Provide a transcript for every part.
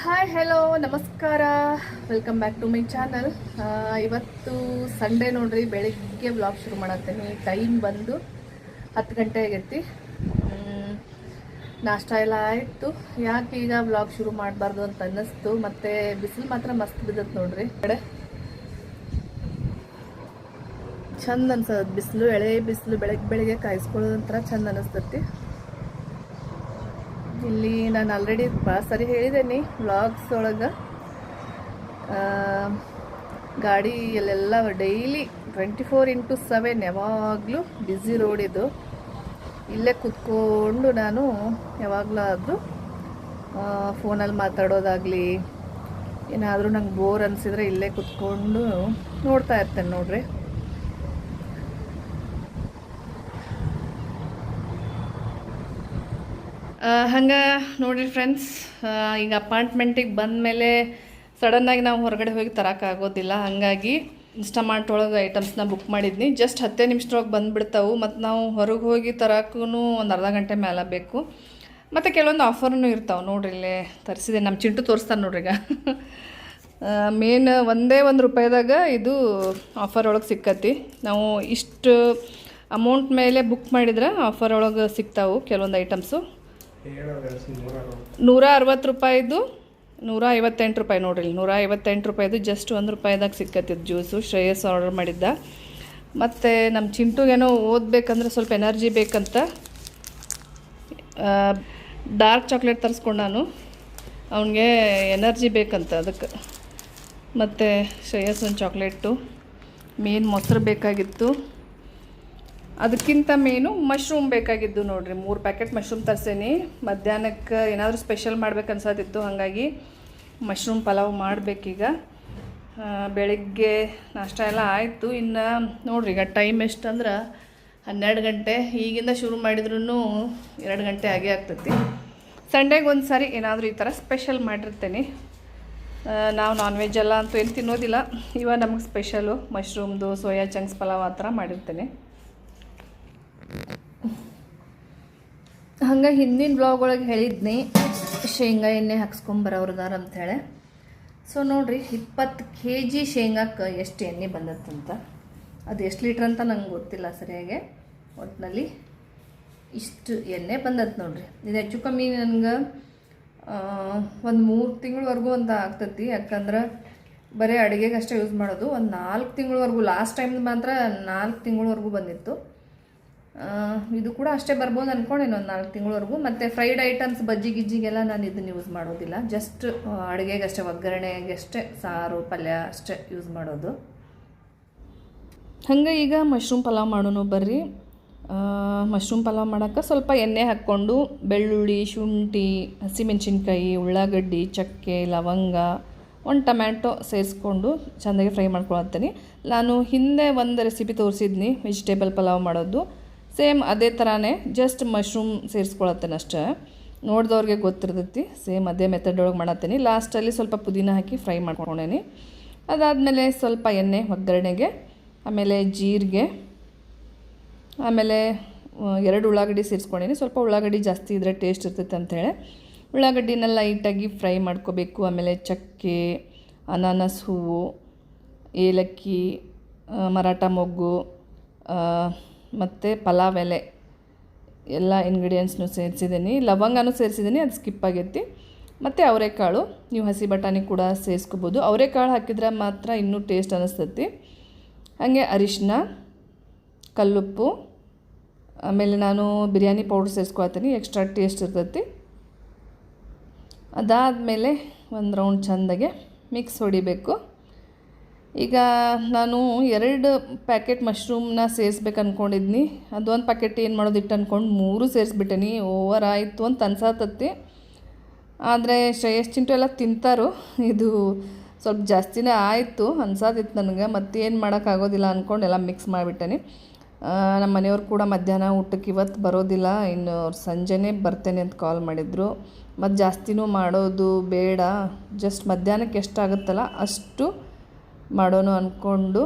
Hi hello ನಮಸ್ಕಾರ, welcome back to my channel. ಇವತ್ತು Sunday ನೋಡ್ರಿ, ಬೆಳಿಗ್ಗೆ ವ್ಲಾಗ್ ಶುರು ಮಾಡತ್ತೇನೆ. ಟೈಮ್ ಬಂದು 10 ಗಂಟೆ ಆಗೈತಿ. ನಾಷ್ಟ ಎಲ್ಲ ಆಯಿತು. ಯಾಕೆ ಈಗ ವ್ಲಾಗ್ ಶುರು ಮಾಡಬಾರ್ದು ಅಂತ ಅನ್ನಿಸ್ತು. ಮತ್ತು ಬಿಸಿಲು ಮಾತ್ರ ಮಸ್ತ್ ಬಿದ್ದತ್ ನೋಡ್ರಿ. ಕಡೆ ಚಂದ ಅನ್ಸದ್ ಬಿಸಿಲು, ಎಳೆ ಬಿಸಿಲು ಬೆಳಗ್ಗೆ ಕಾಯಿಸ್ಕೊಳ್ಳೋದು ಒಂಥರ ಚಂದ ಅನಿಸ್ತತಿ. ಇಲ್ಲಿ ನಾನು ಆಲ್ರೆಡಿ ಭಾಳ ಸರಿ ಹೇಳಿದ್ದೇನೆ ವ್ಲಾಗ್ಸ್ ಒಳಗೆ. ಗಾಡಿ ಅಲ್ಲೆಲ್ಲ ಡೈಲಿ 24x7 ಯಾವಾಗಲೂ ಬ್ಯುಸಿ ರೋಡ್ ಇದು. ಇಲ್ಲೇ ಕೂತ್ಕೊಂಡು ನಾನು ಯಾವಾಗಲಾದರೂ ಫೋನಲ್ಲಿ ಮಾತಾಡೋದಾಗಲಿ, ಏನಾದರೂ ನಂಗೆ ಬೋರ್ ಅನಿಸಿದ್ರೆ ಇಲ್ಲೇ ಕೂತ್ಕೊಂಡು ನೋಡ್ತಾ ಇರ್ತೇನೆ ನೋಡ್ರಿ. ಹಂಗೆ ನೋಡಿರಿ ಫ್ರೆಂಡ್ಸ್, ಈಗ ಅಪಾರ್ಟ್ಮೆಂಟಿಗೆ ಬಂದ ಮೇಲೆ ಸಡನ್ನಾಗಿ ನಾವು ಹೊರಗಡೆ ಹೋಗಿ ತರೋಕ್ಕಾಗೋದಿಲ್ಲ. ಹಾಗಾಗಿ ಇನ್ಸ್ಟಾಮಾರ್ಟ್ ಒಳಗೆ ಐಟಮ್ಸ್ನ ಬುಕ್ ಮಾಡಿದ್ನಿ. ಜಸ್ಟ್ 10 ನಿಮಿಷದೊಳಗೆ ಬಂದುಬಿಡ್ತಾವೆ. ಮತ್ತು ನಾವು ಹೊರಗೆ ಹೋಗಿ ತರೋಕ್ಕೂ ಒಂದು ಅರ್ಧ ಗಂಟೆ ಮೇಲೆ ಬೇಕು. ಮತ್ತು ಕೆಲವೊಂದು ಆಫರ್ನೂ ಇರ್ತಾವೆ ನೋಡ್ರಿ. ಇಲ್ಲೇ ತರಿಸಿದೆ, ನಮ್ಮ ಚಿಂಟು ತೋರಿಸ್ತಾನೆ ನೋಡ್ರಿ. ಈಗ ಮೇನ್ ಒಂದೇ ₹1 ಇದು ಆಫರ್ ಒಳಗೆ ಸಿಕ್ಕತಿ. ನಾವು ಇಷ್ಟು ಅಮೌಂಟ್ ಮೇಲೆ ಬುಕ್ ಮಾಡಿದ್ರೆ ಆಫರ್ ಒಳಗೆ ಸಿಗ್ತಾವೆ ಕೆಲವೊಂದು ಐಟಮ್ಸು. ₹160, ₹158 ನೋಡ್ರಿ. ₹158 ಜಸ್ಟ್ ₹1 ಸಿಕ್ಕತ್ತಿದ್ದು ಜ್ಯೂಸು. ಶ್ರೇಯಸ್ ಆರ್ಡರ್ ಮಾಡಿದ್ದ. ಮತ್ತು ನಮ್ಮ ಚಿಂಟುಗೇನೋ ಓದಬೇಕಂದ್ರೆ ಸ್ವಲ್ಪ ಎನರ್ಜಿ ಬೇಕಂತ ಡಾರ್ಕ್ ಚಾಕ್ಲೇಟ್ ತರಿಸ್ಕೊಂಡು ನಾನು, ಅವನಿಗೆ ಎನರ್ಜಿ ಬೇಕಂತ ಅದಕ್ಕೆ. ಮತ್ತು ಶ್ರೇಯಸ್ ಒಂದು ಚಾಕ್ಲೇಟು, ಮೇನ್ ಮೊಸರು ಬೇಕಾಗಿತ್ತು. ಅದಕ್ಕಿಂತ ಮೇನು ಮಶ್ರೂಮ್ ಬೇಕಾಗಿದ್ದು ನೋಡ್ರಿ. 3 ಪ್ಯಾಕೆಟ್ ಮಶ್ರೂಮ್ ತರ್ಸೇನಿ. ಮಧ್ಯಾಹ್ನಕ್ಕೆ ಏನಾದರೂ ಸ್ಪೆಷಲ್ ಮಾಡ್ಬೇಕು ಅನ್ಸತ್ತಿತ್ತು, ಹಾಗಾಗಿ ಮಶ್ರೂಮ್ ಪಲಾವ್ ಮಾಡಬೇಕೀಗ. ಬೆಳಿಗ್ಗೆ ನಾಷ್ಟ ಎಲ್ಲ ಆಯಿತು. ಇನ್ನು ನೋಡ್ರಿ, ಈಗ ಟೈಮ್ ಎಷ್ಟು ಅಂದ್ರೆ 12 ಗಂಟೆ. ಈಗಿಂದ ಶುರು ಮಾಡಿದ್ರೂ 2 ಗಂಟೆ ಆಗೇ ಆಗ್ತೈತಿ. ಸಂಡೇಗೆ ಒಂದು ಸಾರಿ ಏನಾದರೂ ಈ ಥರ ಸ್ಪೆಷಲ್ ಮಾಡಿರ್ತೇನೆ. ನಾವು ನಾನ್ ವೆಜ್ ಎಲ್ಲ ಅಂತೂ ಏನು ತಿನ್ನೋದಿಲ್ಲ. ಇವಾಗ ನಮಗೆ ಸ್ಪೆಷಲು ಮಶ್ರೂಮ್ದು ಸೋಯಾ ಚಂಕ್ಸ್ ಪಲಾವ್ ಆ ಥರ ಮಾಡಿರ್ತೇನೆ. ಹಂಗೆ ಹಿಂದಿನ ಬ್ಲಾಗ್ ಒಳಗೆ ಹೇಳಿದ್ನಿ ಶೇಂಗಾ ಎಣ್ಣೆ ಹಾಕ್ಸ್ಕೊಂಬರೋರ್ದಾರ ಅಂಥೇಳಿ. ಸೊ ನೋಡಿರಿ, 20 kg ಶೇಂಗಾಕ್ಕೆ ಎಷ್ಟು ಎಣ್ಣೆ ಬಂದತ್ತಂತ. ಅದು ಎಷ್ಟು ಲೀಟ್ರ್ ಅಂತ ನಂಗೆ ಗೊತ್ತಿಲ್ಲ ಸರಿಯಾಗಿ. ಒಟ್ಟಿನಲ್ಲಿ ಇಷ್ಟು ಎಣ್ಣೆ ಬಂದತ್ತು ನೋಡ್ರಿ. ಇದು ಹೆಚ್ಚು ಕಮ್ಮಿ ನನಗೆ ಒಂದು 3 ತಿಂಗಳವರೆಗೂ ಅಂತ ಆಗ್ತೈತಿ. ಯಾಕಂದ್ರೆ ಬರೀ ಅಡುಗೆಗೆ ಅಷ್ಟೇ ಯೂಸ್ ಮಾಡೋದು. ಒಂದು 4 ತಿಂಗಳವರೆಗೂ, ಲಾಸ್ಟ್ ಟೈಮ್ ಮಾತ್ರ 4 ತಿಂಗಳವರೆಗೂ ಬಂದಿತ್ತು. ಇದು ಕೂಡ ಅಷ್ಟೇ ಬರ್ಬೋದು ಅಂದ್ಕೊಂಡೇನು, ಒಂದು 4 ತಿಂಗಳವರೆಗೂ. ಮತ್ತು ಫ್ರೈಡ್ ಐಟಮ್ಸ್, ಬಜ್ಜಿ ಗಿಜ್ಜಿಗೆಲ್ಲ ನಾನು ಇದನ್ನು ಯೂಸ್ ಮಾಡೋದಿಲ್ಲ. ಜಸ್ಟ್ ಅಡುಗೆಗೆ ಅಷ್ಟೇ, ಒಗ್ಗರಣೆಗೆ ಅಷ್ಟೇ, ಸಾರು ಪಲ್ಯ ಅಷ್ಟೇ ಯೂಸ್ ಮಾಡೋದು. ಹಂಗೆ ಈಗ ಮಶ್ರೂಮ್ ಪಲಾವ್ ಮಾಡೋಣ ಬರ್ರಿ. ಮಶ್ರೂಮ್ ಪಲಾವ್ ಮಾಡೋಕ್ಕೆ ಸ್ವಲ್ಪ ಎಣ್ಣೆ ಹಾಕ್ಕೊಂಡು ಬೆಳ್ಳುಳ್ಳಿ, ಶುಂಠಿ, ಹಸಿಮೆಣಸಿನ್ಕಾಯಿ, ಉಳ್ಳಾಗಡ್ಡಿ, ಚಕ್ಕೆ, ಲವಂಗ, ಒಂದು ಟೊಮ್ಯಾಟೊ ಸೇರಿಸ್ಕೊಂಡು ಚೆಂದಾಗಿ ಫ್ರೈ ಮಾಡ್ಕೊಳತ್ತೀನಿ. ನಾನು ಹಿಂದೆ ಒಂದು ರೆಸಿಪಿ ತೋರಿಸಿದ್ನಿ ವೆಜಿಟೇಬಲ್ ಪಲಾವ್ ಮಾಡೋದು. ಸೇಮ್ ಅದೇ ಥರನೇ, ಜಸ್ಟ್ ಮಶ್ರೂಮ್ ಸೇರಿಸ್ಕೊಳತ್ತೇನೆ ಅಷ್ಟೇ. ನೋಡಿದವ್ರಿಗೆ ಗೊತ್ತಿರ್ತೈತಿ. ಸೇಮ್ ಅದೇ ಮೆಥಡ್ ಒಳಗೆ ಮಾಡತ್ತೀನಿ. ಲಾಸ್ಟಲ್ಲಿ ಸ್ವಲ್ಪ ಪುದೀನ ಹಾಕಿ ಫ್ರೈ ಮಾಡ್ಕೊಂಡೇನಿ. ಅದಾದಮೇಲೆ ಸ್ವಲ್ಪ ಎಣ್ಣೆ ಒಗ್ಗರಣೆಗೆ, ಆಮೇಲೆ ಜೀರಿಗೆ, ಆಮೇಲೆ 2 ಉಳ್ಳಾಗಡ್ಡಿ ಸೇರಿಸ್ಕೊಂಡೇನಿ. ಸ್ವಲ್ಪ ಉಳ್ಳಾಗಡ್ಡಿ ಜಾಸ್ತಿ ಇದ್ದರೆ ಟೇಸ್ಟ್ ಇರ್ತೈತೆ ಅಂಥೇಳಿ ಉಳ್ಳಾಗಡ್ಡಿನ ಲೈಟಾಗಿ ಫ್ರೈ ಮಾಡ್ಕೋಬೇಕು. ಆಮೇಲೆ ಚಕ್ಕೆ, ಅನಾನಸ್ ಹೂವು, ಏಲಕ್ಕಿ, ಮರಾಠ ಮೊಗ್ಗು, ಮತ್ತು ಪಲಾವ್ ಎಲೆ ಎಲ್ಲ ಇಂಗ್ರೀಡಿಯೆಂಟ್ಸ್ನು ಸೇರಿಸಿದ್ದೀನಿ. ಲವಂಗನೂ ಸೇರಿಸಿದ್ದೀನಿ, ಅದು ಸ್ಕಿಪ್ ಆಗೈತಿ. ಮತ್ತು ಅವರೆಕಾಳು, ನೀವು ಹಸಿ ಬಟಾಣಿ ಕೂಡ ಸೇರಿಸ್ಕೋಬೋದು. ಅವರೆಕಾಳು ಹಾಕಿದ್ರೆ ಮಾತ್ರ ಇನ್ನೂ ಟೇಸ್ಟ್ ಅನ್ನಿಸ್ತೈತಿ. ಹಾಗೆ ಅರಿಶಿನ, ಕಲ್ಲುಪ್ಪು, ಆಮೇಲೆ ನಾನು ಬಿರಿಯಾನಿ ಪೌಡ್ರ್ ಸೇರಿಸ್ಕೊಳ್ತೀನಿ, ಎಕ್ಸ್ಟ್ರಾ ಟೇಸ್ಟ್ ಇರ್ತೈತಿ. ಅದಾದಮೇಲೆ ಒಂದು ರೌಂಡ್ ಚೆಂದಾಗೆ ಮಿಕ್ಸ್ ಹೊಡಿಬೇಕು. ಈಗ ನಾನು 2 ಪ್ಯಾಕೆಟ್ ಮಶ್ರೂಮ್ನ ಸೇರಿಸ್ಬೇಕು ಅಂದ್ಕೊಂಡಿದ್ನಿ. ಅದೊಂದು ಪ್ಯಾಕೆಟ್ ಏನು ಮಾಡೋದು ಇಟ್ಟು ಅಂದ್ಕೊಂಡು 3 ಸೇರಿಸ್ಬಿಟ್ಟೇನಿ. ಓವರ್ ಆಯಿತು ಅಂತ ಅನ್ಸತ್ತತ್ತಿ. ಆದರೆ ಶ್ರೇಯಸ್ ಚಿಂಟು ಎಲ್ಲ ತಿಂತಾರೋ, ಇದು ಸ್ವಲ್ಪ ಜಾಸ್ತಿನೇ ಆಯಿತು ಅನ್ಸತ್ತಿತ್ತು ನನಗೆ. ಮತ್ತೇನು ಮಾಡೋಕ್ಕಾಗೋದಿಲ್ಲ ಅಂದ್ಕೊಂಡು ಎಲ್ಲ ಮಿಕ್ಸ್ ಮಾಡಿಬಿಟ್ಟೇನಿ. ನಮ್ಮ ಮನೆಯವ್ರು ಕೂಡ ಮಧ್ಯಾಹ್ನ ಊಟಕ್ಕೆ ಇವತ್ತು ಬರೋದಿಲ್ಲ, ಇನ್ನು ಸಂಜೆನೇ ಬರ್ತೇನೆ ಅಂತ ಕಾಲ್ ಮಾಡಿದರು. ಮತ್ತು ಜಾಸ್ತಿನೂ ಮಾಡೋದು ಬೇಡ, ಜಸ್ಟ್ ಮಧ್ಯಾಹ್ನಕ್ಕೆ ಎಷ್ಟಾಗುತ್ತಲ್ಲ ಅಷ್ಟು ಮಾಡೋಣ ಅಂದ್ಕೊಂಡು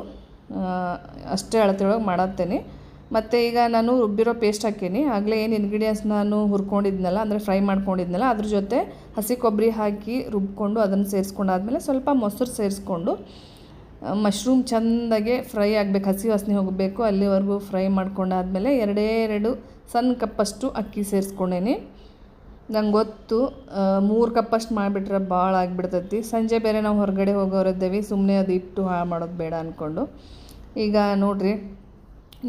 ಅಷ್ಟೇ ಅಳತೆಯೊಳಗೆ ಮಾಡತ್ತೇನೆ. ಮತ್ತು ಈಗ ನಾನು ರುಬ್ಬಿರೋ ಪೇಸ್ಟ್ ಹಾಕೀನಿ. ಆಗಲೇ ಏನು ಇಂಗ್ರೀಡಿಯೆಂಟ್ಸ್ ನಾನು ಹುರ್ಕೊಂಡಿದ್ನಲ್ಲ, ಅಂದರೆ ಫ್ರೈ ಮಾಡ್ಕೊಂಡಿದ್ನಲ್ಲ, ಅದ್ರ ಜೊತೆ ಹಸಿ ಕೊಬ್ಬರಿ ಹಾಕಿ ರುಬ್ಕೊಂಡು ಅದನ್ನು ಸೇರಿಸ್ಕೊಂಡಾದ್ಮೇಲೆ ಸ್ವಲ್ಪ ಮೊಸರು ಸೇರಿಸ್ಕೊಂಡು ಮಶ್ರೂಮ್ ಚೆಂದಾಗೆ ಫ್ರೈ ಆಗಬೇಕು, ಹಸಿ ವಾಸನೆ ಹೋಗಬೇಕು, ಅಲ್ಲಿವರೆಗೂ ಫ್ರೈ ಮಾಡ್ಕೊಂಡಾದ್ಮೇಲೆ 2 ಸಣ್ಣ ಕಪ್ಪಷ್ಟು ಅಕ್ಕಿ ಸೇರಿಸ್ಕೊಂಡೇನಿ. ನಂಗೆ ಗೊತ್ತು 3 ಕಪ್ಪಷ್ಟು ಮಾಡಿಬಿಟ್ರೆ ಭಾಳ ಆಗಿಬಿಡ್ತೈತಿ. ಸಂಜೆ ಬೇರೆ ನಾವು ಹೊರಗಡೆ ಹೋಗೋರಿದ್ದೇವೆ, ಸುಮ್ಮನೆ ಅದು ಇಟ್ಟು ಹಾಳು ಮಾಡೋದು ಬೇಡ ಅಂದ್ಕೊಂಡು. ಈಗ ನೋಡಿರಿ,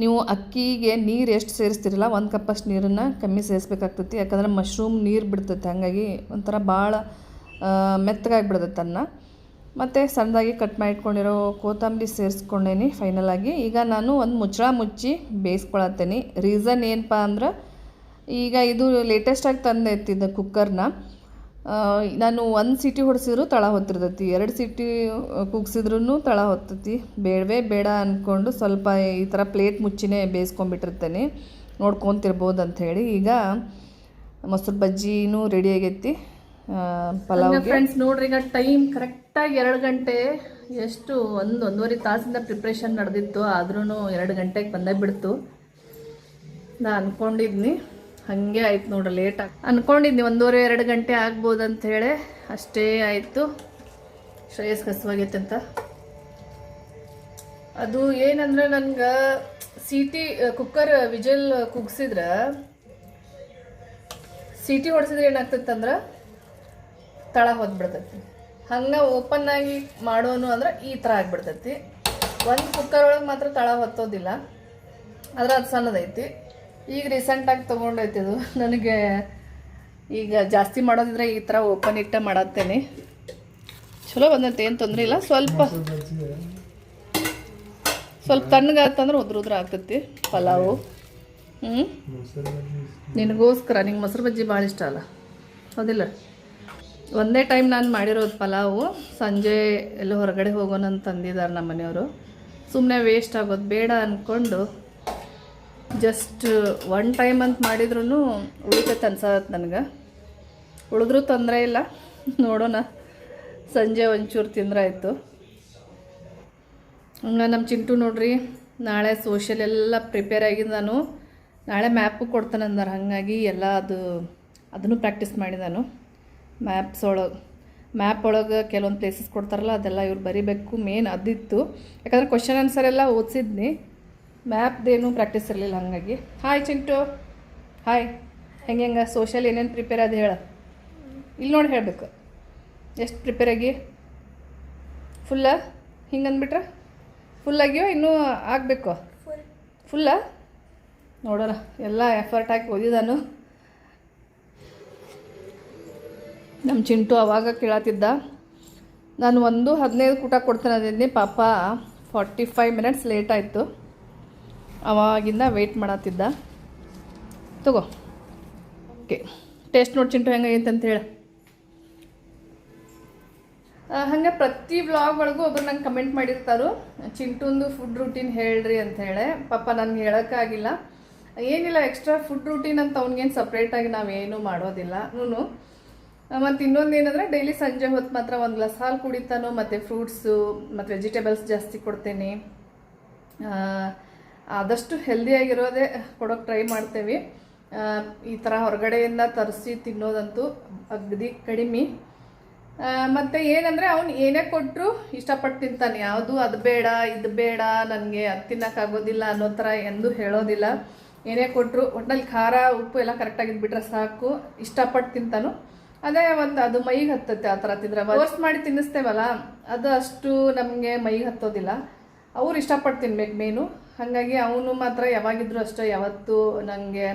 ನೀವು ಅಕ್ಕಿಗೆ ನೀರು ಎಷ್ಟು ಸೇರಿಸ್ತಿರಲ್ಲ 1 ಕಪ್ಪಷ್ಟು ನೀರನ್ನು ಕಮ್ಮಿ ಸೇರಿಸ್ಬೇಕಾಗ್ತೈತಿ. ಯಾಕಂದ್ರೆ ಮಶ್ರೂಮ್ ನೀರು ಬಿಡ್ತೈತೆ, ಹಾಗಾಗಿ ಒಂಥರ ಭಾಳ ಮೆತ್ತಗಾಗಿಬಿಡ್ತೈತೆ ಅನ್ನ. ಮತ್ತು ಸಣ್ಣದಾಗಿ ಕಟ್ ಮಾಡಿಟ್ಕೊಂಡಿರೋ ಕೊತ್ತಂಬರಿ ಸೇರಿಸ್ಕೊಂಡೇನಿ ಫೈನಲಾಗಿ. ಈಗ ನಾನು ಒಂದು ಮುಚ್ಚಳ ಮುಚ್ಚಿ ಬೇಯಿಸ್ಕೊಳತ್ತೇನೆ. ರೀಸನ್ ಏನಪ್ಪ ಅಂದ್ರೆ, ಈಗ ಇದು ಲೇಟೆಸ್ಟಾಗಿ ತಂದೈತಿದ್ದ ಕುಕ್ಕರ್ನ. ನಾನು 1 ಸೀಟಿ ಹೊಡೆಸಿದ್ರು ತಳ ಹೊತ್ತಿರ್ತೈತಿ, 2 ಸೀಟಿ ಕುಗ್ಸಿದ್ರೂ ತಳ ಹೊತ್ತೈತಿ. ಬೇಡವೇ ಬೇಡ ಅಂದ್ಕೊಂಡು ಸ್ವಲ್ಪ ಈ ಥರ ಪ್ಲೇಟ್ ಮುಚ್ಚಿನೇ ಬೇಯಿಸ್ಕೊಂಡ್ಬಿಟ್ಟಿರ್ತೇನೆ, ನೋಡ್ಕೊತಿರ್ಬೋದು ಅಂಥೇಳಿ. ಈಗ ಮೊಸರು ಬಜ್ಜಿನೂ ರೆಡಿ ಆಗೈತಿ ಪಲಾವ್ಗೆ. ಫ್ರೆಂಡ್ಸ್ ನೋಡ್ರಿ, ಈಗ ಟೈಮ್ ಕರೆಕ್ಟಾಗಿ 2 ಗಂಟೆ, ಎಷ್ಟು 1-1.5 ತಾಸಿಂದ ಪ್ರಿಪ್ರೇಷನ್ ನಡೆದಿತ್ತು, ಆದ್ರೂ 2 ಗಂಟೆಗೆ ಬಂದೇ ಬಿಡ್ತು. ನಾ ಅಂದ್ಕೊಂಡಿದ್ನಿ, ಹಾಗೆ ಆಯ್ತು ನೋಡ್ರಿ, ಲೇಟಾಗಿ ಅಂದ್ಕೊಂಡಿದ್ನಿ 1.5-2 ಗಂಟೆ ಆಗ್ಬೋದು ಅಂಥೇಳಿ. ಅಷ್ಟೇ ಆಯಿತು. ಶ್ರೇಯಸ್ ಹಸುವಾಗೈತೆ ಅಂತ. ಅದು ಏನಂದ್ರೆ, ನನಗೆ ಸೀಟಿ ಕುಕ್ಕರ್ ವಿಜಲ್ ಕುಗ್ಸಿದ್ರೆ, ಸೀಟಿ ಹೊಡೆಸಿದ್ರೆ ಏನಾಗ್ತೈತಂದ್ರೆ ತಳ ಹೊದ್ಬಿಡ್ತೈತಿ. ಹಂಗೆ ಓಪನ್ನಾಗಿ ಮಾಡೋನು ಅಂದ್ರೆ ಈ ಥರ ಆಗಿಬಿಡ್ತೈತಿ. 1 ಕುಕ್ಕರ್ ಒಳಗೆ ಮಾತ್ರ ತಳ ಹೊತ್ತೋದಿಲ್ಲ, ಆದ್ರೆ ಅದು ಸಣ್ಣದೈತಿ. ಈಗ ರೀಸೆಂಟಾಗಿ ತೊಗೊಂಡೈತಿ ಇದು. ನನಗೆ ಈಗ ಜಾಸ್ತಿ ಮಾಡೋದಿದ್ರೆ ಈ ಥರ ಓಪನ್ ಇಟ್ಟ ಮಾಡತ್ತೇನೆ. ಚಲೋ ಬಂದೈತೆ, ಏನು ತೊಂದರೆ ಇಲ್ಲ. ಸ್ವಲ್ಪ ತಣ್ಣಗಾತಂದ್ರೆ ಉದ್ರ ಆಗ್ತೈತಿ ಪಲಾವು. ನಿನಗೋಸ್ಕರ, ನಿಂಗೆ ಮೊಸರು ಬಜ್ಜಿ ಭಾಳ ಇಷ್ಟ ಅಲ್ಲ, ಹೌದಿಲ್ಲ? ಒಂದೇ ಟೈಮ್ ನಾನು ಮಾಡಿರೋದು ಪಲಾವು. ಸಂಜೆ ಎಲ್ಲೋ ಹೊರಗಡೆ ಹೋಗೋಣ ಅಂತ ತಂದಿದ್ದಾರೆ ನಮ್ಮ ಮನೆಯವರು. ಸುಮ್ಮನೆ ವೇಸ್ಟ್ ಆಗೋದು ಬೇಡ ಅಂದ್ಕೊಂಡು ಜಸ್ಟ್ 1 ಟೈಮ್ ಅಂತ ಮಾಡಿದ್ರೂ ಉಳಿತೈತೆ ಅನ್ಸತ್ತೆ ನನಗೆ. ಉಳಿದ್ರೂ ತೊಂದರೆ ಇಲ್ಲ, ನೋಡೋಣ. ಸಂಜೆ ಒಂಚೂರು ತಿಂದ್ರೆ ಆಯಿತು. ಹಂಗೆ ನಮ್ಮ ಚಿಂಟು ನೋಡ್ರಿ, ನಾಳೆ ಸೋಷಿಯಲ್ ಎಲ್ಲ ಪ್ರಿಪೇರ್ ಆಗಿದ್ದು. ನಾನು ನಾಳೆ ಮ್ಯಾಪು ಕೊಡ್ತಾನೆ ಅಂದಾರೆ, ಹಾಗಾಗಿ ಎಲ್ಲ ಅದನ್ನು ಪ್ರಾಕ್ಟೀಸ್ ಮಾಡಿ ನಾನು. ಮ್ಯಾಪ್ ಒಳಗೆ ಕೆಲವೊಂದು ಪ್ಲೇಸಸ್ ಕೊಡ್ತಾರಲ್ಲ, ಅದೆಲ್ಲ ಇವ್ರು ಬರಿಬೇಕು. ಮೇನ್ ಅದಿತ್ತು, ಯಾಕಂದ್ರೆ ಕ್ವಶನ್ ಆನ್ಸರ್ ಎಲ್ಲ ಓದಿಸಿದ್ನಿ, ಮ್ಯಾಪ್ದೇನು ಪ್ರಾಕ್ಟೀಸ್ ಇರಲಿಲ್ಲ. ಹಾಗಾಗಿ ಹಾಯ್ ಚಿಂಟು, ಹಾಯ್. ಹೆಂಗೆ ಸೋಷಿಯಲ್ ಏನೇನು ಪ್ರಿಪೇರ್ ಅದು ಹೇಳ. ಇಲ್ಲಿ ನೋಡಿ ಹೇಳಬೇಕು, ಎಷ್ಟು ಪ್ರಿಪೇರ್ ಆಗಿ. ಫುಲ್ಲ ಹಿಂಗೆ ಅಂದ್ಬಿಟ್ರೆ ಫುಲ್ಲಾಗಿಯೋ ಇನ್ನೂ ಆಗಬೇಕು? ಫುಲ್ಲ ನೋಡೋಣ. ಎಲ್ಲ ಎಫರ್ಟ್ ಹಾಕಿ ಓದಿದಾನು. ನಮ್ಮ ಚಿಂಟು ಅವಾಗ ಕೇಳತ್ತಿದ್ದ, ನಾನು 1:15 ಊಟ ಕೊಡ್ತೇನೆ ಅಂದಿದ್ನಿ. ಪಾಪ 45 ಮಿನಿಟ್ಸ್ ಲೇಟ್ ಆಯಿತು. ಅವಾಗಿಂದ ವೆಯ್ಟ್ ಮಾಡತ್ತಿದ್ದ. ತಗೋ, ಓಕೆ. ಟೇಸ್ಟ್ ನೋಡಿ ಚಿಂಟು ಹೆಂಗಾಗೈತೆ ಅಂತ ಹೇಳಿ. ಹಾಗೆ ಪ್ರತಿ ವ್ಲಾಗ್ ಒಳಗೂ ಒಬ್ಬರು ನಂಗೆ ಕಮೆಂಟ್ ಮಾಡಿರ್ತಾರೋ, ಚಿಂಟುಂದು ಫುಡ್ ರೂಟೀನ್ ಹೇಳ್ರಿ ಅಂತ ಹೇಳಿ. ಪಾಪ ನನಗೆ ಹೇಳೋಕ್ಕಾಗಿಲ್ಲ. ಏನಿಲ್ಲ, ಎಕ್ಸ್ಟ್ರಾ ಫುಡ್ ರೂಟೀನ್ ಅಂತ ಅವ್ನಿಗೇನು ಸಪ್ರೇಟಾಗಿ ನಾವೇನು ಮಾಡೋದಿಲ್ಲ. ಮತ್ತು ಇನ್ನೊಂದು ಏನಂದರೆ, ಡೈಲಿ ಸಂಜೆ ಹೊತ್ತು ಮಾತ್ರ 1 ಗ್ಲಾಸ್ ಹಾಲು ಕುಡಿತಾನೋ, ಮತ್ತು ಫ್ರೂಟ್ಸು ಮತ್ತು ವೆಜಿಟೇಬಲ್ಸ್ ಜಾಸ್ತಿ ಕೊಡ್ತೇನೆ. ಆದಷ್ಟು ಹೆಲ್ದಿಯಾಗಿರೋದೇ ಕೊಡೋಕ್ಕೆ ಟ್ರೈ ಮಾಡ್ತೇವೆ. ಈ ಥರ ಹೊರಗಡೆಯಿಂದ ತರಿಸಿ ತಿನ್ನೋದಂತೂ ಅಗದಿ ಕಡಿಮೆ. ಮತ್ತು ಏನಂದರೆ, ಅವ್ನು ಏನೇ ಕೊಟ್ಟರು ಇಷ್ಟಪಟ್ಟು ತಿಂತಾನೆ. ಯಾವುದು ಅದು ಬೇಡ ಇದು ಬೇಡ, ನನಗೆ ಅದು ತಿನ್ನೋಕ್ಕಾಗೋದಿಲ್ಲ ಅನ್ನೋ ಥರ ಎಂದೂ ಹೇಳೋದಿಲ್ಲ. ಏನೇ ಕೊಟ್ಟರು ಒಟ್ಟಿನಲ್ಲಿ ಖಾರ ಉಪ್ಪು ಎಲ್ಲ ಕರೆಕ್ಟಾಗಿದ್ಬಿಟ್ರೆ ಸಾಕು, ಇಷ್ಟಪಟ್ಟು ತಿಂತಾನು. ಅದೇ ಅದು ಮೈಗೆ ಹತ್ತತ್ತೆ. ಆ ಥರ ತಿಂದ್ರೆ ರೋಸ್ಟ್ ಮಾಡಿ ತಿನ್ನಿಸ್ತೇವಲ್ಲ, ಅದು ಅಷ್ಟು ನಮಗೆ ಮೈಗೆ ಹತ್ತೋದಿಲ್ಲ. ಅವ್ರು ಇಷ್ಟಪಟ್ಟು ತಿನ್ಬೇಕು ಮೇನು. ಹಾಗಾಗಿ ಅವನು ಮಾತ್ರ ಯಾವಾಗಿದ್ರೂ ಅಷ್ಟೇ, ಯಾವತ್ತೂ ನನಗೆ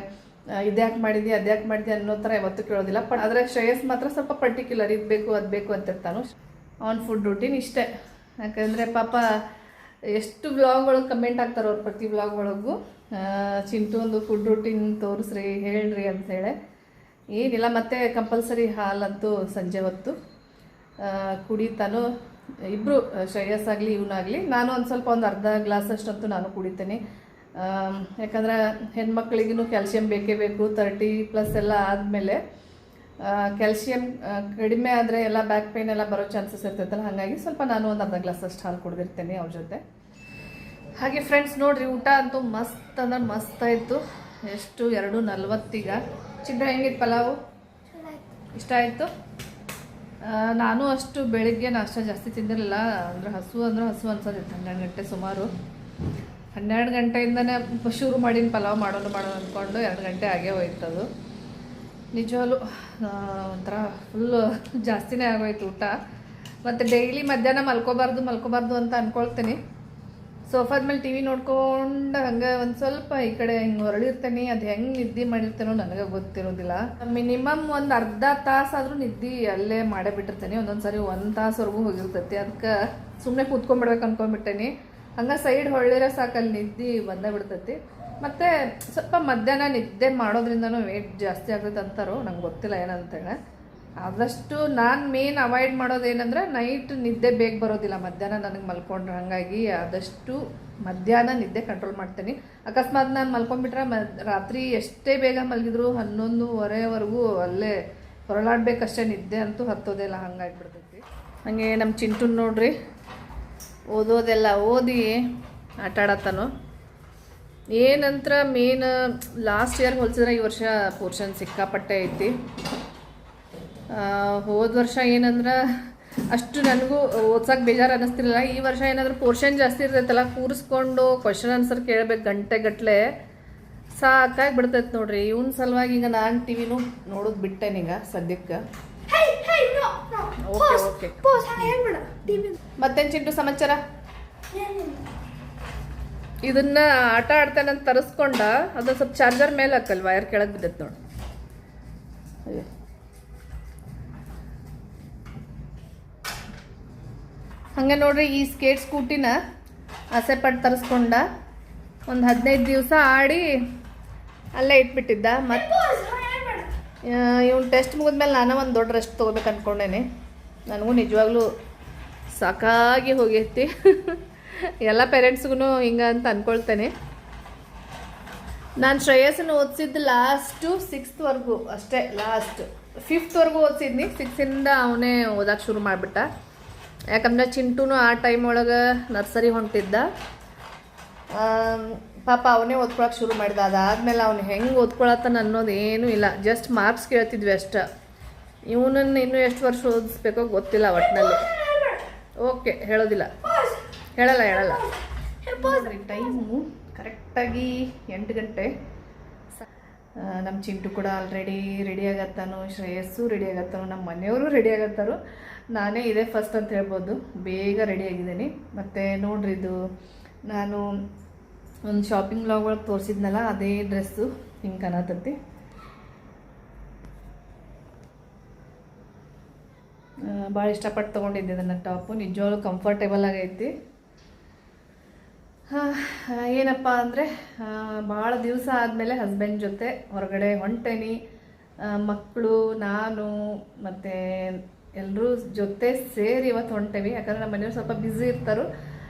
ಇದ್ಯಾಕೆ ಮಾಡಿದ್ವಿ ಅದ್ಯಾಕೆ ಮಾಡಿದ್ವಿ ಅನ್ನೋ ಥರ ಯಾವತ್ತೂ ಕೇಳೋದಿಲ್ಲ. ಆದರೆ ಶ್ರೇಯಸ್ ಮಾತ್ರ ಸ್ವಲ್ಪ ಪರ್ಟಿಕ್ಯುಲರ್, ಇದು ಬೇಕು ಅದು ಬೇಕು ಅಂತಿರ್ತಾನು. ಅವನ ಫುಡ್ ರೂಟೀನ್ ಇಷ್ಟೇ. ಯಾಕಂದರೆ ಪಾಪ ಎಷ್ಟು ವ್ಲಾಗ್ಗಳು ಕಮೆಂಟ್ ಆಗ್ತಾರೆ ಅವ್ರು, ಪ್ರತಿ ವ್ಲಾಗ್ ಒಳಗೂ ಚಿಂಟು ಒಂದು ಫುಡ್ ರೂಟೀನ್ ತೋರಿಸ್ರಿ ಹೇಳ್ರಿ ಅಂಥೇಳಿ. ಏನಿಲ್ಲ, ಮತ್ತು ಕಂಪಲ್ಸರಿ ಹಾಲಂತೂ ಸಂಜೆ ಹೊತ್ತು ಕುಡಿತಾನು. ಇಬ್ಬರು, ಶ್ರೇಯಸ್ ಆಗಲಿ ಇವನಾಗಲಿ. ನಾನು ಒಂದು ಸ್ವಲ್ಪ ಒಂದು ಅರ್ಧ ಗ್ಲಾಸ್ ಅಷ್ಟಂತೂ ನಾನು ಕುಡಿತೇನೆ. ಯಾಕಂದ್ರೆ ಹೆಣ್ಮಕ್ಳಿಗೂ ಕ್ಯಾಲ್ಸಿಯಂ ಬೇಕೇ ಬೇಕು. 30+ ಎಲ್ಲ ಆದಮೇಲೆ ಕ್ಯಾಲ್ಸಿಯಂ ಕಡಿಮೆ ಆದರೆ ಎಲ್ಲ ಬ್ಯಾಕ್ ಪೇನ್ ಎಲ್ಲ ಬರೋ ಚಾನ್ಸಸ್ ಇರ್ತೈತಲ್ಲ. ಹಾಗಾಗಿ ಸ್ವಲ್ಪ ನಾನು ಒಂದು ಅರ್ಧ ಗ್ಲಾಸ್ ಅಷ್ಟು ಹಾಲು ಕುಡಿದಿರ್ತೇನೆ ಅವ್ರ ಜೊತೆ. ಹಾಗೆ ಫ್ರೆಂಡ್ಸ್ ನೋಡ್ರಿ, ಊಟ ಅಂತೂ ಮಸ್ತ್ ಅಂದ್ರೆ ಮಸ್ತ್ ಆಯಿತು. ಎಷ್ಟು 2:40 ಈಗ. ಚಿಂಟು ಹೆಂಗಿತ್ತು ಪಲಾವು? ಇಷ್ಟ ಆಯಿತು. ನಾನು ಅಷ್ಟು ಬೆಳಿಗ್ಗೆ ನಾಷ್ಟ ಜಾಸ್ತಿ ತಿಂದಿರಲಿಲ್ಲ, ಅಂದ್ರೆ ಹಸು ಅನ್ಸೋದಿತ್ತು. 12 ಗಂಟೆ ಸುಮಾರು, 12 ಗಂಟೆಯಿಂದನೇ ಶುರು ಮಾಡೀನಿ ಪಲಾವ್ ಮಾಡೋಣ ಅಂದ್ಕೊಂಡು 2 ಗಂಟೆ ಆಗೇ ಹೋಯ್ತದು. ನಿಜವಾಗ್ಲೂ ಒಂಥರ ಫುಲ್ಲು ಜಾಸ್ತಿನೇ ಆಗೋಯ್ತು ಊಟ. ಮತ್ತು ಡೈಲಿ ಮಧ್ಯಾಹ್ನ ಮಲ್ಕೋಬಾರ್ದು ಅಂತ ಅಂದ್ಕೊಳ್ತೀನಿ. ಸೋಫಾದ ಮೇಲೆ ಟಿ ವಿ ನೋಡ್ಕೊಂಡು ಹಂಗೆ ಒಂದು ಸ್ವಲ್ಪ ಈ ಕಡೆ ಹಿಂಗೆ ಹೊರಳಿರ್ತೇನೆ. ಅದು ಹೆಂಗೆ ನಿದ್ದೆ ಮಾಡಿರ್ತೇನೋ ನನಗೆ ಗೊತ್ತಿರೋದಿಲ್ಲ. ಮಿನಿಮಮ್ ಒಂದು ಅರ್ಧ ತಾಸಾದರೂ ನಿದ್ದೆ ಅಲ್ಲೇ ಮಾಡೇ ಬಿಟ್ಟಿರ್ತೇನೆ. ಒಂದೊಂದು ಸಾರಿ 1 ತಾಸವರೆಗೂ ಹೋಗಿರ್ತೈತಿ. ಅದಕ್ಕೆ ಸುಮ್ಮನೆ ಕೂತ್ಕೊಂಡ್ಬಿಡ್ಬೇಕು ಅಂದ್ಕೊಂಡ್ಬಿಟ್ಟೇನಿ. ಹಂಗೆ ಸೈಡ್ ಹೊಳ್ಳಿರೋ ಸಾಕಲ್ಲಿ ನಿದ್ದೆ ಬಂದೇ ಬಿಡ್ತೈತಿ. ಮತ್ತು ಸ್ವಲ್ಪ ಮಧ್ಯಾಹ್ನ ನಿದ್ದೆ ಮಾಡೋದ್ರಿಂದನೂ ವೇಟ್ ಜಾಸ್ತಿ ಆಗ್ತೈತೆ ಅಂತಾರೋ, ನಂಗೆ ಗೊತ್ತಿಲ್ಲ ಏನಂತೇಳಿ. ಆದಷ್ಟು ನಾನು ಮೇನ್ ಅವಾಯ್ಡ್ ಮಾಡೋದೇನೆಂದ್ರೆ ನೈಟ್ ನಿದ್ದೆ ಬೇಗ ಬರೋದಿಲ್ಲ ಮಧ್ಯಾಹ್ನ ನನಗೆ ಮಲ್ಕೊಂಡ್ರೆ. ಹಾಗಾಗಿ ಆದಷ್ಟು ಮಧ್ಯಾಹ್ನ ನಿದ್ದೆ ಕಂಟ್ರೋಲ್ ಮಾಡ್ತೀನಿ. ಅಕಸ್ಮಾತ್ ನಾನು ಮಲ್ಕೊಂಡ್ಬಿಟ್ರೆ ರಾತ್ರಿ ಎಷ್ಟೇ ಬೇಗ ಮಲಗಿದ್ರು 11:30ವರೆಗೂ ಅಲ್ಲೇ ಹೊರಳಾಡ್ಬೇಕಷ್ಟೇ, ನಿದ್ದೆ ಅಂತೂ ಹತ್ತೋದಿಲ್ಲ. ಹಂಗಾಗಿಬಿಡ್ತೈತಿ. ಹಾಗೆ ನಮ್ಮ ಚಿಂಟು ನೋಡ್ರಿ, ಓದೋದೆಲ್ಲ ಓದಿ ಆಟ ಆಡತ್ತಾನು. ಏನಂತ್ರ ಮೇನ್ ಲಾಸ್ಟ್ ಇಯರ್ ಹೋಲಿಸಿದ್ರೆ ಈ ವರ್ಷ ಪೋರ್ಷನ್ ಸಿಕ್ಕಾಪಟ್ಟೆ ಐತಿ. ಹೋದ ವರ್ಷ ಏನಂದ್ರೆ ಅಷ್ಟು ನನಗೂ ಓದ್ಸಕ್ಕೆ ಬೇಜಾರು ಅನ್ನಿಸ್ತಿರಲಿಲ್ಲ. ಈ ವರ್ಷ ಏನಾದರೂ ಪೋರ್ಷನ್ ಜಾಸ್ತಿ ಇರ್ತೈತಲ್ಲ, ಕೂರಿಸ್ಕೊಂಡು ಕ್ವಶನ್ ಆನ್ಸರ್ ಕೇಳಬೇಕು ಗಂಟೆಗಟ್ಟಲೆ, ಸಾಕಾಗಿ ಬಿಡ್ತೈತೆ ನೋಡ್ರಿ. ಇವನ ಸಲುವಾಗಿ ಈಗ ನಾನು ಟಿ ವಿನೂ ನೋಡೋದು ಬಿಟ್ಟೇನೀಗ ಸದ್ಯಕ್ಕೆ. ಓಕೆ ಮತ್ತೇನು ಚಿಂಟು ಸಮಾಚಾರ? ಇದನ್ನ ಆಟ ಆಡ್ತೇನಂತ ತರಿಸ್ಕೊಂಡ, ಅದನ್ನ ಸ್ವಲ್ಪ ಚಾರ್ಜರ್ ಮೇಲೆ ಹಾಕಲ್, ವಯರ್ ಕೆಳಗೆ ಬಿದ್ದೈತೆ ನೋಡಿ. ಅಯ್ಯೋ, ಹಂಗೆ ನೋಡ್ರಿ, ಈ ಸ್ಕೇಟ್ ಸ್ಕೂಟಿನ ಆಸೆ ಪಟ್ಟು ತರಿಸ್ಕೊಂಡ. ಒಂದು 15 ದಿವಸ ಆಡಿ ಅಲ್ಲೇ ಇಟ್ಬಿಟ್ಟಿದ್ದ. ಮತ್ತು ಇವ್ನು ಟೆಸ್ಟ್ ಮುಗಿದ್ಮೇಲೆ ನಾನು ಒಂದು ದೊಡ್ಡ ರೆಸ್ಟ್ ತೊಗೋಬೇಕು ಅಂದ್ಕೊಂಡೇನೆ. ನನಗೂ ನಿಜವಾಗ್ಲೂ ಸಾಕಾಗಿ ಹೋಗೈತಿ. ಎಲ್ಲ ಪೇರೆಂಟ್ಸ್ಗೂ ಹಿಂಗೆ ಅಂತ ಅಂದ್ಕೊಳ್ತೇನೆ. ನಾನು ಶ್ರೇಯಸ್ಸನ್ನು ಓದಿಸಿದ್ದು ಲಾಸ್ಟು 6th ಅಷ್ಟೇ. Last 5th ಓದಿಸಿದ್ನಿ. 6th ಅವನೇ ಓದಕ್ಕೆ ಶುರು ಮಾಡಿಬಿಟ್ಟ. ಯಾಕಂದ್ರೆ ಚಿಂಟುನು ಆ ಟೈಮ್ ಒಳಗೆ ನರ್ಸರಿ ಹೊಂಟಿದ್ದ. ಪಾಪ ಅವನೇ ಓದ್ಕೊಳಕ್ಕೆ ಶುರು ಮಾಡಿದ. ಅದಾದಮೇಲೆ ಅವ್ನು ಹೆಂಗೆ ಓದ್ಕೊಳತ್ತಾನ ಅನ್ನೋದು ಏನೂ ಇಲ್ಲ, ಜಸ್ಟ್ ಮಾರ್ಕ್ಸ್ ಕೇಳ್ತಿದ್ವಿ ಅಷ್ಟೆ. ಇವನನ್ನು ಇನ್ನೂ ಎಷ್ಟು ವರ್ಷ ಓದಿಸ್ಬೇಕೋ ಗೊತ್ತಿಲ್ಲ ಒಟ್ಟಿನಲ್ಲಿ. ಓಕೆ, ಹೇಳೋದಿಲ್ಲ, ಹೇಳಲ್ಲ. ಟೈಮು ಕರೆಕ್ಟಾಗಿ 8 ಗಂಟೆ. ನಮ್ಮ ಚಿಂಟು ಕೂಡ ಆಲ್ರೆಡಿ ರೆಡಿ ಆಗತ್ತಾನು, ಶ್ರೇಯಸ್ಸು ರೆಡಿ ಆಗತ್ತಾನು, ನಮ್ಮ ಮನೆಯವರು ರೆಡಿ ಆಗತ್ತಾರು. ನಾನೇ ಇದೇ ಫಸ್ಟ್ ಅಂತ ಹೇಳ್ಬೋದು, ಬೇಗ ರೆಡಿಯಾಗಿದ್ದೀನಿ. ಮತ್ತು ನೋಡ್ರಿ, ಇದು ನಾನು ಒಂದು ಶಾಪಿಂಗ್ ವ್ಲಾಗ್ ಒಳಗೆ ತೋರಿಸಿದ್ನಲ್ಲ, ಅದೇ ಡ್ರೆಸ್ಸು ಹಿಂಗೆ ಕಾಣತತ್ತಿ. ಭಾಳ ಇಷ್ಟಪಟ್ಟು ತೊಗೊಂಡಿದ್ದೆ ಅದನ್ನು. ಟಾಪು ನಿಜವಾಗ್ಲೂ ಕಂಫರ್ಟೇಬಲ್ ಆಗೈತಿ. ಏನಪ್ಪ ಅಂದರೆ ಭಾಳ ದಿವಸ ಆದಮೇಲೆ ಹಸ್ಬೆಂಡ್ ಜೊತೆ ಹೊರಗಡೆ ಹೊಂಟೇನಿ. ಮಕ್ಕಳು, ನಾನು ಮತ್ತು ಎಲ್ಲರೂ ಜೊತೆ ಸೇರಿ ಇವತ್ತು ಹೊಂಟೇವಿ. ಯಾಕಂದರೆ ನಮ್ಮ ಮನೆಯವ್ರು ಸ್ವಲ್ಪ ಬ್ಯುಸಿ ಇರ್ತಾರೆ.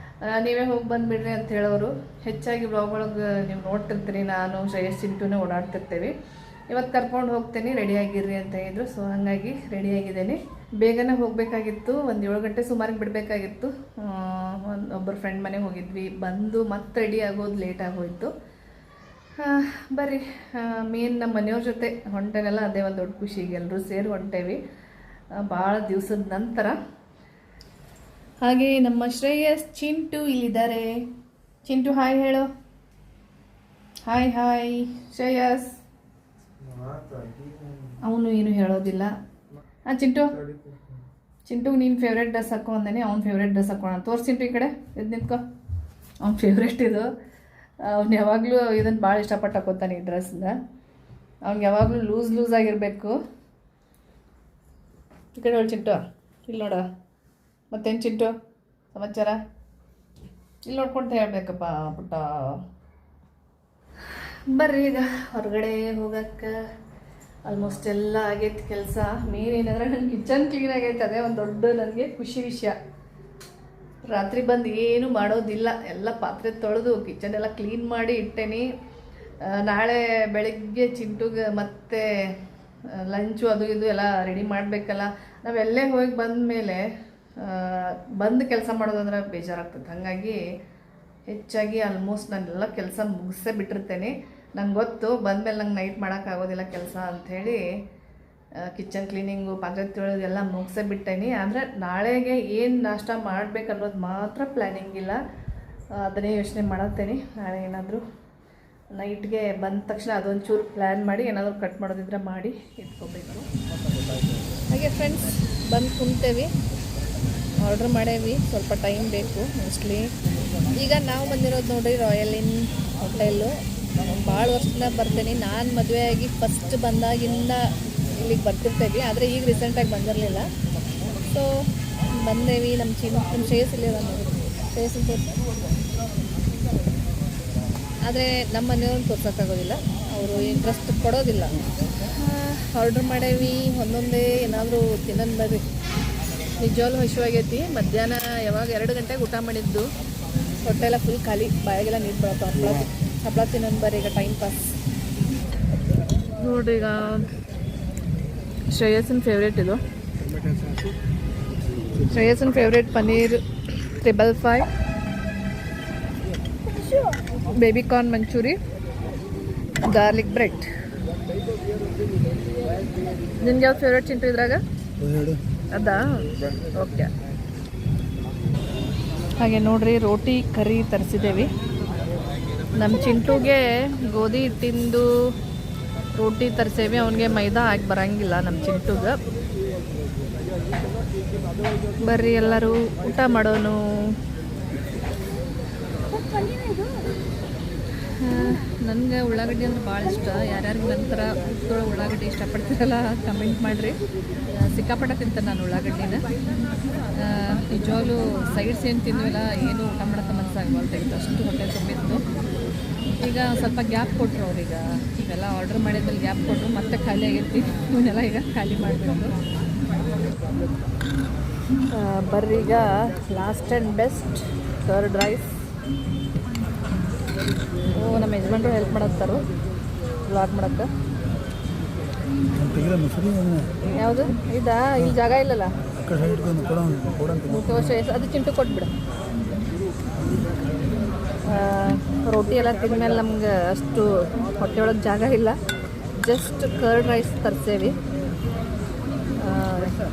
ನೀವೇ ಹೋಗಿ ಬಂದುಬಿಡ್ರಿ ಅಂತ ಹೇಳೋರು. ಹೆಚ್ಚಾಗಿ ಬ್ಲಾಗ್ ಒಳಗೆ ನೀವು ನೋಡ್ತಿರ್ತೀರಿ, ನಾನು ಶ್ರೇಯಸ್ ಚಿಂಟುನೇ ಓಡಾಡ್ತಿರ್ತೀವಿ. ಇವತ್ತು ಕರ್ಕೊಂಡು ಹೋಗ್ತೀನಿ, ರೆಡಿಯಾಗಿರ್ರಿ ಅಂತ ಹೇಳಿದ್ರು. ಸೊ ಹಾಗಾಗಿ ರೆಡಿಯಾಗಿದ್ದೇನೆ. ಬೇಗನೆ ಹೋಗಬೇಕಾಗಿತ್ತು, ಒಂದು 7 ಗಂಟೆ ಸುಮಾರಿಗೆ ಬಿಡಬೇಕಾಗಿತ್ತು. ಒಬ್ಬರು ಫ್ರೆಂಡ್ ಮನೆಗೆ ಹೋಗಿದ್ವಿ, ಬಂದು ಮತ್ತೆ ರೆಡಿ ಆಗೋದು ಲೇಟ್ ಆಗೋಯ್ತು. ಬರ್ರಿ, ಮೇನ್ ನಮ್ಮ ಮನೆಯವ್ರ ಜೊತೆ ಹೊಂಟೇನಲ್ಲ, ಅದೇ ಒಂದು ದೊಡ್ಡ ಖುಷಿಗೆ ಎಲ್ಲರೂ ಸೇರಿ ಹೊಂಟೇವಿ ಭಾಳ ದಿವಸದ ನಂತರ. ಹಾಗೆ ನಮ್ಮ ಶ್ರೇಯಸ್ ಚಿಂಟು ಇಲ್ಲಿದ್ದಾರೆ. ಚಿಂಟು ಹಾಯ್ ಹೇಳು. ಹಾಯ್ ಶ್ರೇಯಸ್. ಅವನು ಏನು ಹೇಳೋದಿಲ್ಲ. ಚಿಂಟು ನೀನು ಫೇವ್ರೇಟ್ ಡ್ರೆಸ್ ಹಾಕೋ ಅಂದೇನೆ, ಅವ್ನು ಫೇವ್ರೇಟ್ ಡ್ರೆಸ್ ಹಾಕೋಣ. ತೋರಿಸಿ ಚಿಂಟು ಈ ಕಡೆ ಇದು ನಿಂತ್ಕೊ. ಅವ್ನು ಫೇವ್ರೇಟ್ ಇದು. ಅವ್ನು ಯಾವಾಗಲೂ ಇದನ್ನು ಭಾಳ ಇಷ್ಟಪಟ್ಟು ಹಾಕೋತಾನೆ, ಈ ಡ್ರೆಸ್ನ. ಅವ್ನಿಗೆ ಯಾವಾಗಲೂ ಲೂಸ್ ಆಗಿರಬೇಕು. ಈ ಕಡೆ ಹೇಳಿ ಚಿಂಟು, ಇಲ್ಲಿ ನೋಡ. ಮತ್ತೇನು ಚಿಂಟು ಸಮಾಚಾರ? ಇಲ್ಲಿ ನೋಡ್ಕೊಂತ ಹೇಳ್ಬೇಕಪ್ಪ ಪುಟ್ಟ. ಬರ್ರಿ, ಈಗ ಹೊರಗಡೆ ಹೋಗಕ್ಕೆ ಆಲ್ಮೋಸ್ಟ್ ಎಲ್ಲ ಆಗೈತೆ ಕೆಲಸ. ಮೇನ್ ಏನಂದ್ರೆ ನನ್ನ ಕಿಚನ್ ಕ್ಲೀನ್ ಆಗೈತೆ, ಅದೇ ಒಂದು ದೊಡ್ಡ ನನಗೆ ಖುಷಿ ವಿಷಯ. ರಾತ್ರಿ ಬಂದು ಏನು ಮಾಡೋದಿಲ್ಲ, ಎಲ್ಲ ಪಾತ್ರೆ ತೊಳೆದು ಕಿಚನ್ ಎಲ್ಲ ಕ್ಲೀನ್ ಮಾಡಿ ಇಟ್ಟೇನಿ. ನಾಳೆ ಬೆಳಗ್ಗೆ ಚಿಂಟುಗೆ ಮತ್ತೆ ಲಂಚು ಅದು ಇದು ಎಲ್ಲ ರೆಡಿ ಮಾಡಬೇಕಲ್ಲ. ನಾವೆಲ್ಲೇ ಹೋಗಿ ಬಂದ ಮೇಲೆ ಬಂದು ಕೆಲಸ ಮಾಡೋದಂದ್ರೆ ಬೇಜಾರಾಗ್ತದೆ. ಹಾಗಾಗಿ ಹೆಚ್ಚಾಗಿ ಆಲ್ಮೋಸ್ಟ್ ನಾನೆಲ್ಲ ಕೆಲಸ ಮುಗಿಸೇ ಬಿಟ್ಟಿರ್ತೇನೆ. ನಂಗೆ ಗೊತ್ತು ಬಂದಮೇಲೆ ನಂಗೆ ನೈಟ್ ಮಾಡೋಕ್ಕಾಗೋದಿಲ್ಲ ಕೆಲಸ ಅಂಥೇಳಿ ಕಿಚನ್ ಕ್ಲೀನಿಂಗು ಪಾತ್ರೆ ತೊಳೆದು ಎಲ್ಲ ಮುಗಿಸೇ ಬಿಟ್ಟೇನಿ. ಆದರೆ ನಾಳೆಗೆ ಏನು ನಾಷ್ಟ ಮಾಡಬೇಕು ಅನ್ನೋದು ಮಾತ್ರ ಪ್ಲ್ಯಾನಿಂಗ್ ಇಲ್ಲ. ಅದನ್ನೇ ಯೋಚನೆ ಮಾಡತ್ತೇನೆ. ನಾಳೆ ಏನಾದರೂ ನೈಟ್ಗೆ ಬಂದ ತಕ್ಷಣ ಅದೊಂಚೂರು ಪ್ಲ್ಯಾನ್ ಮಾಡಿ ಏನಾದರೂ ಕಟ್ ಮಾಡೋದಿದ್ರೆ ಮಾಡಿ ಇಟ್ಕೋಬೇಕು. ಹಾಗೆ ಫ್ರೆಂಡ್ಸ್ ಬಂದು ಕುಂತೇವಿ, ಆರ್ಡ್ರ್ ಮಾಡೇವಿ. ಸ್ವಲ್ಪ ಟೈಮ್ ಬೇಕು ಮೋಸ್ಟ್ಲಿ. ಈಗ ನಾವು ಬಂದಿರೋದು ನೋಡಿರಿ ರಾಯಲ್ ಇನ್ ಹೋಟೆಲ್ಲು. ಭಾಳ ವರ್ಷದಿಂದ ಬರ್ತೇನೆ. ನಾನು ಮದುವೆಯಾಗಿ ಫಸ್ಟ್ ಬಂದಾಗಿಂದ ಇಲ್ಲಿಗೆ ಬರ್ತಿರ್ತೇವೆ, ಆದರೆ ಈಗ ರೀಸೆಂಟಾಗಿ ಬಂದಿರಲಿಲ್ಲ. ಸೊ ಬಂದೇವಿ. ನಮ್ಮ ಶ್ರೇಯಸ್ ಇಲ್ಲಿ ಶ್ರೇಯಸ್ ಆದರೆ ನಮ್ಮ ಮನೆಯವ್ರನ್ನ ತೋರ್ಸೋಕ್ಕಾಗೋದಿಲ್ಲ, ಅವರು ಇಂಟ್ರೆಸ್ಟ್ ಕೊಡೋದಿಲ್ಲ. ಆರ್ಡ್ರ್ ಮಾಡೇವಿ. ಒಂದೊಂದೇ ಏನಾದರೂ ತಿನ್ನೋದು ಬರ್ರಿ. ನಿಜವಾಗ್ಲೂ ಹಸಿವಾಗೈತಿ. ಮಧ್ಯಾಹ್ನ ಯಾವಾಗ 2 ಗಂಟೆಗೆ ಊಟ ಮಾಡಿದ್ದು, ಹೊಟ್ಟೆಲ್ಲ ಫುಲ್ ಖಾಲಿ, ಬಾಯಾಗೆಲ್ಲ ನೀರು ಬರತ್ತೆ. ಹಪ್ಪಳ ತಿನ್ನೋದು ಬರ್ರಿ ಈಗ ಟೈಮ್ ಪಾಸ್. ನೋಡ್ರಿ, ಈಗ ಶ್ರೇಯಸ್ಸಿನ ಫೇವ್ರೇಟ್ ಇದು. ಶ್ರೇಯಸ್ಸಿನ favourite paneer 555, baby corn manchuri, garlic bread. ನಿಮ್ಗೆ ಯಾವ್ದು ಫೇವ್ರೇಟ್ ಚಿಂಟು ಇದ್ರಾಗ? ಅದಾ? ಓಕೆ. ಹಾಗೆ ನೋಡ್ರಿ, ರೋಟಿ ಕರಿ ತರಿಸಿದ್ದೇವೆ. ನಮ್ಮ ಚಿಂಟುಗೆ ಗೋಧಿ ಹಿಟ್ಟಿಂದು ರೋಟಿ ತರಿಸೇವಿ. ಅವನಿಗೆ ಮೈದಾ ಹಾಕಿ ಬರಂಗಿಲ್ಲ ನಮ್ಮ ಚಿಂಟುಗೆ. ಬರ್ರಿ ಎಲ್ಲರೂ ಊಟ ಮಾಡೋನು. ನನಗೆ ಉಳ್ಳಾಗಡ್ಡಿ ಅಂದ್ರೆ ಭಾಳ ಇಷ್ಟ. ಯಾರ್ಯಾರಿಗೆ ನಂತರ ಊಟದೊಳಗೆ ಉಳ್ಳಾಗಡ್ಡಿ ಇಷ್ಟಪಡ್ತೀರಲ್ಲ ಕಮೆಂಟ್ ಮಾಡಿರಿ. ಸಿಕ್ಕಾಪಟ್ಟೆ ತಿಂತೇನೆ ನಾನು ಉಳ್ಳಾಗಡ್ಡಿನ. ನಿಜವಾಗ್ಲೂ ಸೈಡ್ಸ್ ಏನು ತಿಂದಿಲ್ಲ, ಏನು ಊಟ ಮಾಡೋಕ್ಕೆ ಮನಸ್ಸಾಗಲ್ಲ, ತೆಗೆದು ಅಷ್ಟು ಹೊಟ್ಟೆ ತುಂಬಿತ್ತು. ಈಗ ಸ್ವಲ್ಪ ಗ್ಯಾಪ್ ಕೊಟ್ಟರು ಅವ್ರೀಗ. ಇವೆಲ್ಲ ಆರ್ಡ್ರ್ ಮಾಡಿದ್ಮೇಲೆ ಗ್ಯಾಪ್ ಕೊಟ್ಟರು, ಮತ್ತೆ ಖಾಲಿ ಆಗೈತಿ. ಇವನ್ನೆಲ್ಲ ಈಗ ಖಾಲಿ ಮಾಡಬೇಕು. ಬರ್ರಿ, ಈಗ last and best curd rice. ನಮ್ಮ ಯಜಮಾನ್ರು ಹೆಲ್ಪ್ ಮಾಡತ್ತಾರು ವ್ಲಾಗ್ ಮಾಡಕ್ಕೆ. ಯಾವುದು ಇದಾ? ಇಲ್ಲಿ ಜಾಗ ಇಲ್ಲಲ್ಲ, ಅದು ಚಿಂಟು ಕೊಟ್ಬಿಡು. ರೋಟಿ ಎಲ್ಲ ತಿಂದ್ಮೇಲೆ ನಮ್ಗೆ ಅಷ್ಟು ಹೊಟ್ಟೆ ಒಳಗೆ ಜಾಗ ಇಲ್ಲ. ಜಸ್ಟ್ ಕರ್ಡ್ ರೈಸ್ ತರಿಸೇವಿ.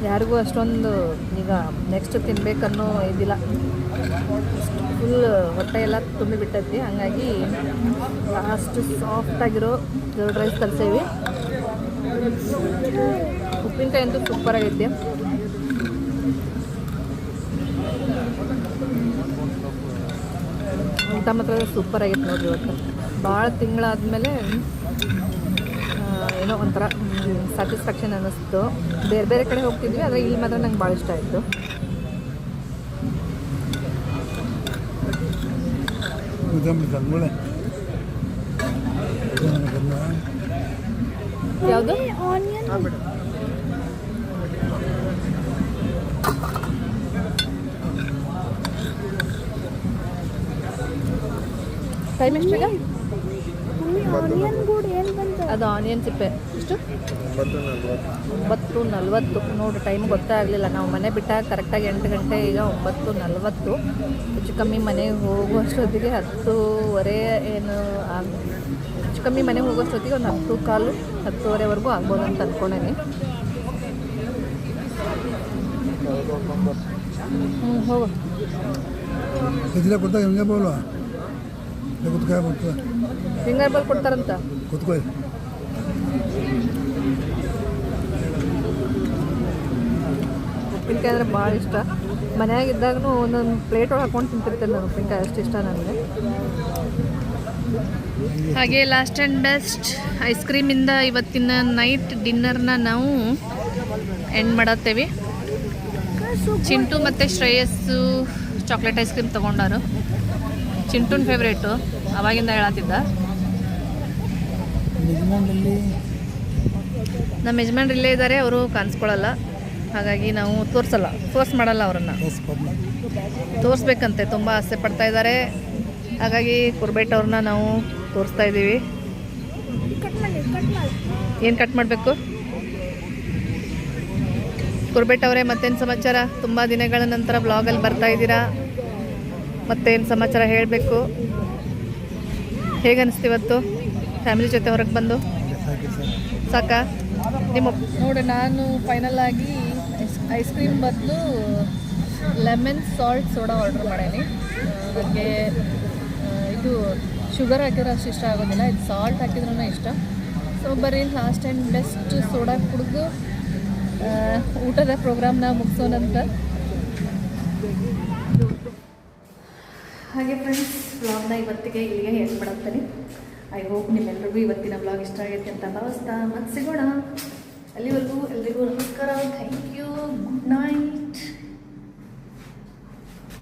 ಯಾರಿಗೂ ಅಷ್ಟೊಂದು ಈಗ ನೆಕ್ಸ್ಟ್ ತಿನ್ಬೇಕನ್ನೋ ಇದಿಲ್ಲ. ಫುಲ್ ಹೊಟ್ಟೆ ಎಲ್ಲ ತುಂಬಿಬಿಟ್ಟೈತಿ. ಹಂಗಾಗಿ ಅಷ್ಟು ಸಾಫ್ಟಾಗಿರೋ ಕರ್ಡ್ ರೈಸ್ ತರಿಸೇವಿ. ಉಪ್ಪಿನಕಾಯಿ ಅಂತೂ ಸೂಪರ್ ಆಗೈತಿ. ಊಟ ಮಾತ್ರ ಸೂಪರ್ ಆಗೈತೆ ನೋಡ್ರಿ. ಇವತ್ತು ಭಾಳ ತಿಂಗಳಾದಮೇಲೆ ಏನೋ ಒಂಥರ ಸ್ಯಾಟಿಸ್ಫ್ಯಾಕ್ಷನ್ ಅನ್ನಿಸ್ತು. ಬೇರೆ ಬೇರೆ ಕಡೆ ಹೋಗ್ತಿದ್ವಿ, ಆದರೆ ಇಲ್ಲಿ ಮಾತ್ರ ನಂಗೆ ಭಾಳ ಇಷ್ಟ ಆಯಿತು. ಯಾವುದು? ಟೈಮ್ ಎಷ್ಟಿದೆ? ಅದು ಆನಿಯನ್ ಸಿಪ್ಪೆ ಎಷ್ಟು? 9:40. ನೋಡಿ, ಟೈಮ್ ಗೊತ್ತೇ ಆಗಲಿಲ್ಲ. ನಾವು ಮನೆ ಬಿಟ್ಟಾಗ ಕರೆಕ್ಟಾಗಿ 8 ಗಂಟೆ. ಈಗ 9:40. ಹೆಚ್ಚು ಕಮ್ಮಿ ಮನೆಗೆ ಹೋಗುವಷ್ಟೊತ್ತಿಗೆ 10:15 ಏನು ಹೆಚ್ಚು ಕಮ್ಮಿ ಮನೆಗೆ ಹೋಗೋಷ್ಟೊತ್ತಿಗೆ ಒಂದು 10:15, 10:30ವರೆಗೂ ಆಗ್ಬೋದು ಅಂತ ಅಂದ್ಕೊಂಡೇನೆ. ಹೋಗು. ಫಿಂಗರ್ ಬಾಲ್ ಕೊಡ್ತಾರಂತ. ಉಪ್ಪಿನಕಾಯಿ ಅಂದರೆ ಭಾಳ ಇಷ್ಟ. ಮನೆಯಾಗಿದ್ದಾಗೂ ಒಂದೊಂದು ಪ್ಲೇಟ್ ಒಳಗೆ ಹಾಕೊಂಡು ತಿಂತಿರ್ತೇನೆ ನಾನು. ಉಪ್ಪಿನಕಾಯಿ ಅಷ್ಟು ಇಷ್ಟ ನನಗೆ. ಹಾಗೆ ಲಾಸ್ಟ್ ಆ್ಯಂಡ್ ಬೆಸ್ಟ್ ಐಸ್ ಕ್ರೀಮಿಂದ ಇವತ್ತಿನ ನೈಟ್ ಡಿನ್ನರ್ನ ನಾವು ಎಂಡ್ ಮಾಡತ್ತೇವೆ. ಚಿಂಟು ಮತ್ತು ಶ್ರೇಯಸ್ಸು ಚಾಕ್ಲೇಟ್ ಐಸ್ ಕ್ರೀಮ್ ತೊಗೊಂಡಾರು. ಚಿಂಟುನ ಫೇವ್ರೇಟು, ಅವಾಗಿಂದ ಹೇಳತ್ತಿದ್ದ. ನಮ್ಮ ಯಜಮಾನ್ರು ಇಲ್ಲೇ ಇದ್ದಾರೆ, ಅವರು ಕಾಣಿಸ್ಕೊಳ್ಳಲ್ಲ. ಹಾಗಾಗಿ ನಾವು ಫೋರ್ಸ್ ಮಾಡಲ್ಲ ಅವರನ್ನು. ತೋರಿಸ್ಬೇಕಂತೆ ತುಂಬ ಆಸೆ ಪಡ್ತಾ ಇದ್ದಾರೆ. ಹಾಗಾಗಿ ಕುರ್ಬೇಟ್ ಅವ್ರನ್ನ ನಾವು ತೋರಿಸ್ತಾ ಇದ್ದೀವಿ. ಏನು ಕಟ್ ಮಾಡಬೇಕು? ಕುರ್ಬೇಟ್ ಅವರೇ, ಮತ್ತೇನು ಸಮಾಚಾರ? ತುಂಬ ದಿನಗಳ ನಂತರ ಬ್ಲಾಗಲ್ಲಿ ಬರ್ತಾ ಇದ್ದೀರಾ. ಮತ್ತೇನು ಸಮಾಚಾರ ಹೇಳಬೇಕು? ಹೇಗೆ ಅನಿಸ್ತು ಇವತ್ತು ಫ್ಯಾಮಿಲಿ ಜೊತೆ ಹೊರಗೆ ಬಂದು? ಸಾಕಾ? ನಿಮ್ಮ ನೋಡಿ, ನಾನು ಫೈನಲ್ ಆಗಿ ಐಸ್ ಕ್ರೀಮ್ ಬದಲು ಲೆಮನ್ ಸಾಲ್ಟ್ ಸೋಡಾ ಆರ್ಡ್ರ್ ಮಾಡೀನಿ. ನನಗೆ ಇದು ಶುಗರ್ ಹಾಕಿದ್ರೆ ಅಷ್ಟು ಇಷ್ಟ ಆಗೋದಿಲ್ಲ, ಇದು ಸಾಲ್ಟ್ ಹಾಕಿದ್ರೂ ಇಷ್ಟ. ಸೊ ಬರೀ ಲಾಸ್ಟ್ ಆ್ಯಂಡ್ ಬೆಸ್ಟ್ ಸೋಡಾ ಕುಡಿದು ಊಟದ ಪ್ರೋಗ್ರಾಮ್ನ ಮುಗಿಸೋಣಂತ. ಹಾಗೆ ಫ್ರೆಂಡ್ಸ್, ವ್ಲಾಗ್ನ ಇವತ್ತಿಗೆ ಇಲ್ಲಿಗೆ ಎಂಡ್ ಮಾಡ್ತೀನಿ. ಐ ಹೋಪ್ ನಿಮ್ಮೆಲ್ಲರಿಗೂ ಇವತ್ತಿನ ವ್ಲಾಗ್ ಇಷ್ಟ ಆಗೈತೆ ಅಂತ ಭಾವಿಸ್ತಾ ಮತ್ತೆ ಸಿಗೋಣ. ಅಲ್ಲಿವರೆಗೂ ಎಲ್ರಿಗೂ ನಮಸ್ಕಾರ, ಥ್ಯಾಂಕ್ ಯು, ಗುಡ್ ನೈಟ್.